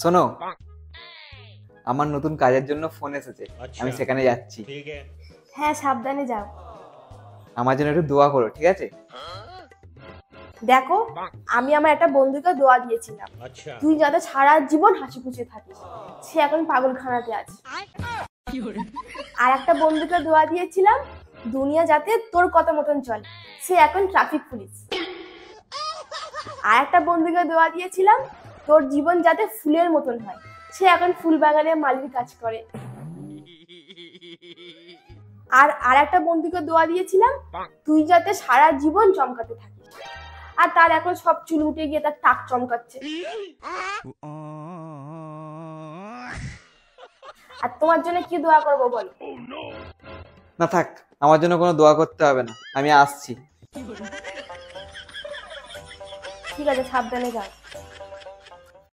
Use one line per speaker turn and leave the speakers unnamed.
শোনো, আমার নতুন কাজের জন্য ফোন এসেছে, আমি সেখানে যাচ্ছি।
হ্যাঁ, সাবধানে যাও।
আমার জন্য একটু দোয়া করো, ঠিক আছে?
দেখো, আমি আমার একটা বন্ধুকে দোয়া দিয়েছিলাম, তুই যাতে সারা জীবন হাসি খুশি থাকিস। সে এখন পাগলখানাতে আছে। আর একটা বন্ধুকে দোয়া দিয়েছিলাম, দুনিয়া যাতে তোর কথা মতন চলে। সে এখন ট্রাফিক পুলিশ। আর একটা বন্ধুকে দোয়া দিয়েছিলাম, তোর জীবন যাতে ফুলের মতন হয়। সে এখন ফুল বাগানে মালির কাজ করে। আর একটা বন্ধুকে দোয়া দিয়েছিলাম, তুই যাতে সারা জীবন চমকাতে থাকিস। আর তার এখন সব চুল উঠে গিয়ে তার টাক চমকাচ্ছে। আর তোমার জন্য কি দোয়া করবো বলো?
না থাক, আমার জন্য কোনো দোয়া করতে হবে না, আমি আসছি।
ঠিক আছে, সাবধানে যাও।